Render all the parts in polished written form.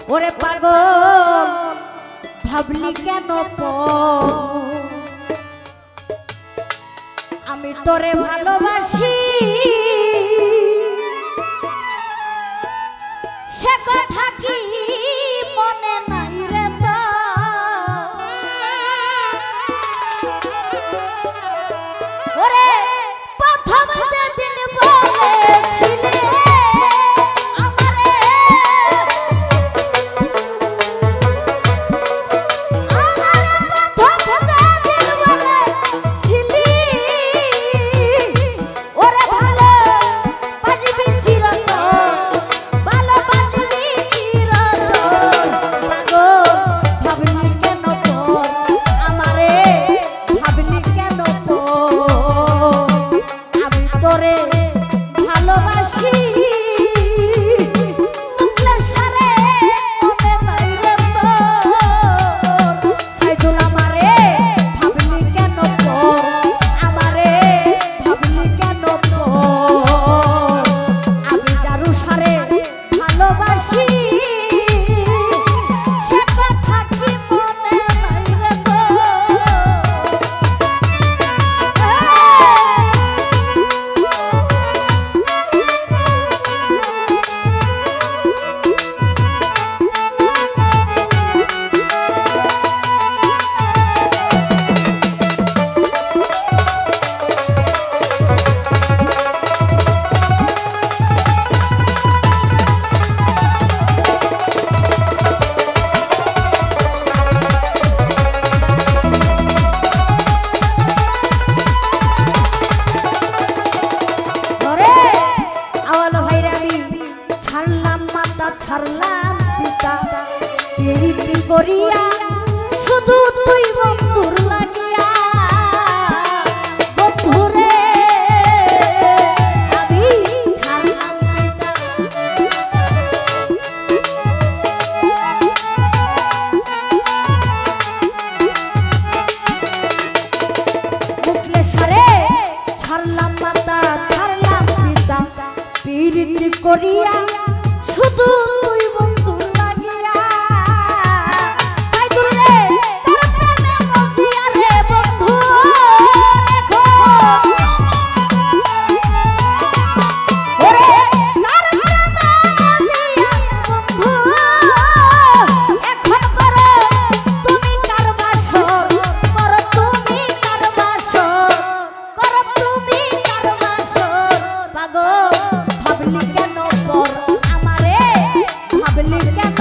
ওরে পাগল ভাবলি কেন আমি তোরে ভালোবাসি সে কথা কি মনে নাই রে তো ওরে প্রথম যেদিন বলেছিলে ছাড়লাম পিতা প্রীতি করিয়া শুধু তুই বন্ধুর লাগিয়া বন্ধুরে আমি ছাড়লাম পিতা মুখলে সারে ছাড়লাম মাতা ছাড়লাম পিতা প্রীতি করিয়া শুধু তুই বন্ধু লাগিয়া সাইদুল রে তার প্রেমে মজিয়া রে বন্ধু দেখো ওরে তার প্রেমে মজিয়া বন্ধু এখন করো তুমি কার বাসর করো তুমি কার বাসর করো তুমি কার বাসর পাগল ভাবলি কেন পর ভাবলি কেন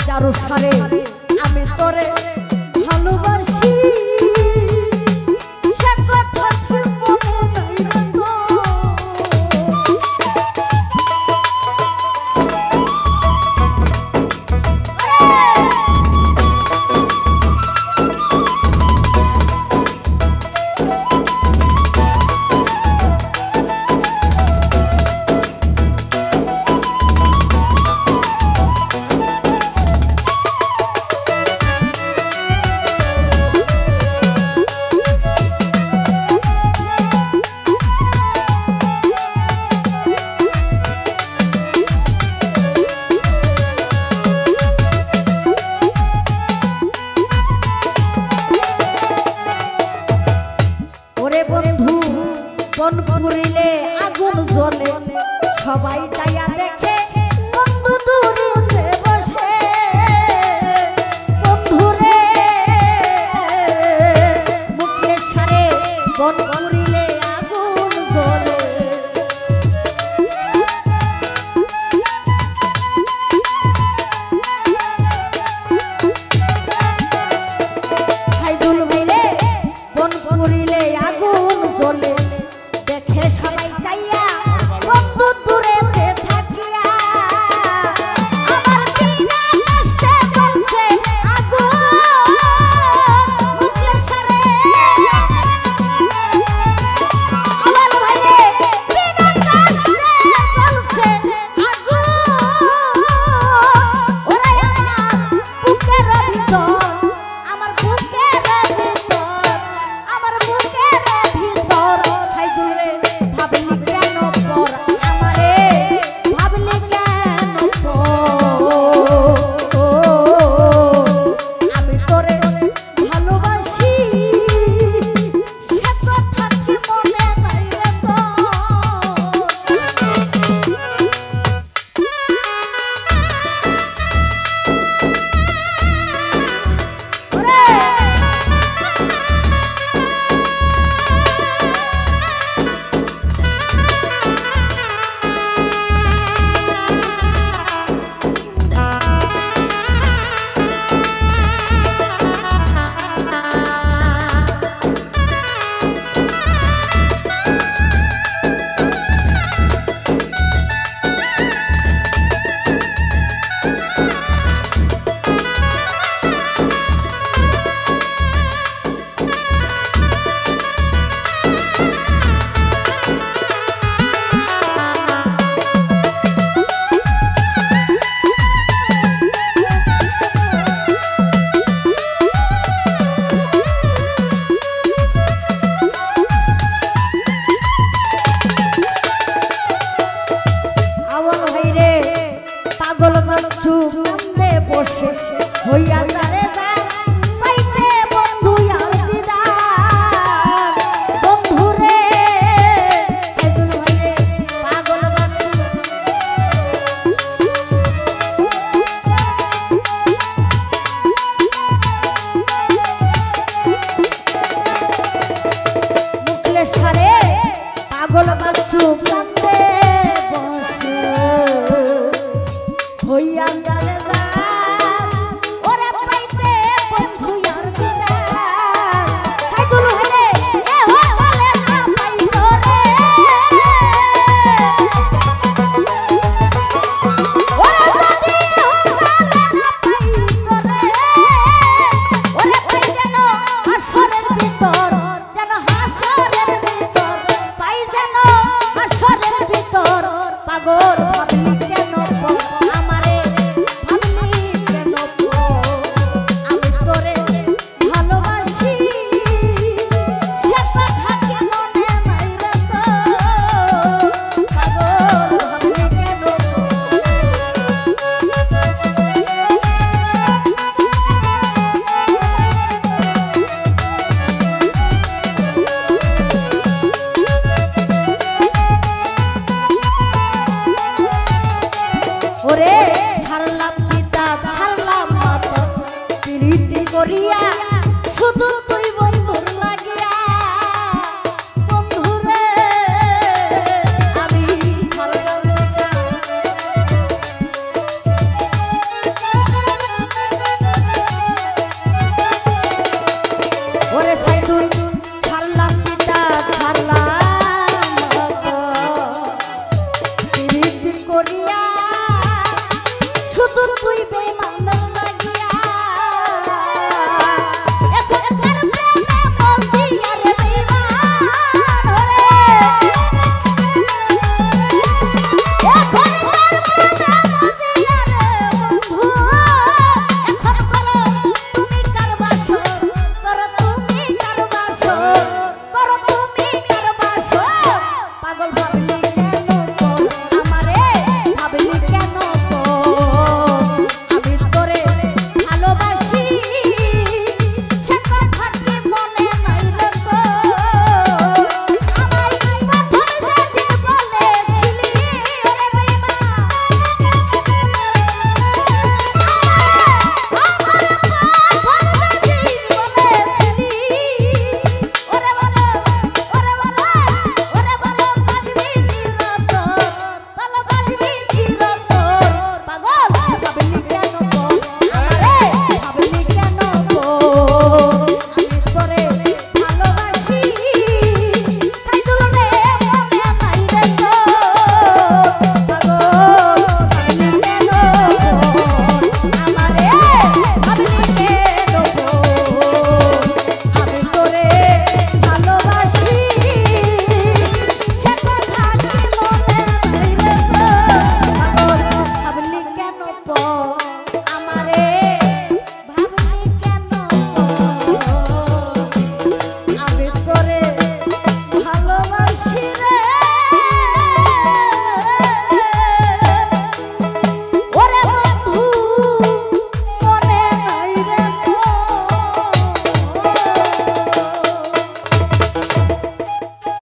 যারু সারে আমি তোরে ভালোবাসি সে কথা কি মনে নাই রে তো বন পুরিলে আগুন জ্বলে সবাই যাইয়া দেখে বন্ধু দূরে বসে বন্ধুরে মুখলে সারে বন পুরিলে আগুন জ্বলে সাইদুল ভাইলে বন পুরিলে আগুন জ্বলে সবাই চাইয়া বন্ধু দূরে থাকিয়া আমার বিনা কষ্টে বলছে আগুন মুখলে সারে আমার ভাইরে বিনা কষ্টে বলছে আগুন ওরে আমার বুকের ভিতর আমার বুকের ভিতর আমার বুকের ভিতর সাইদুল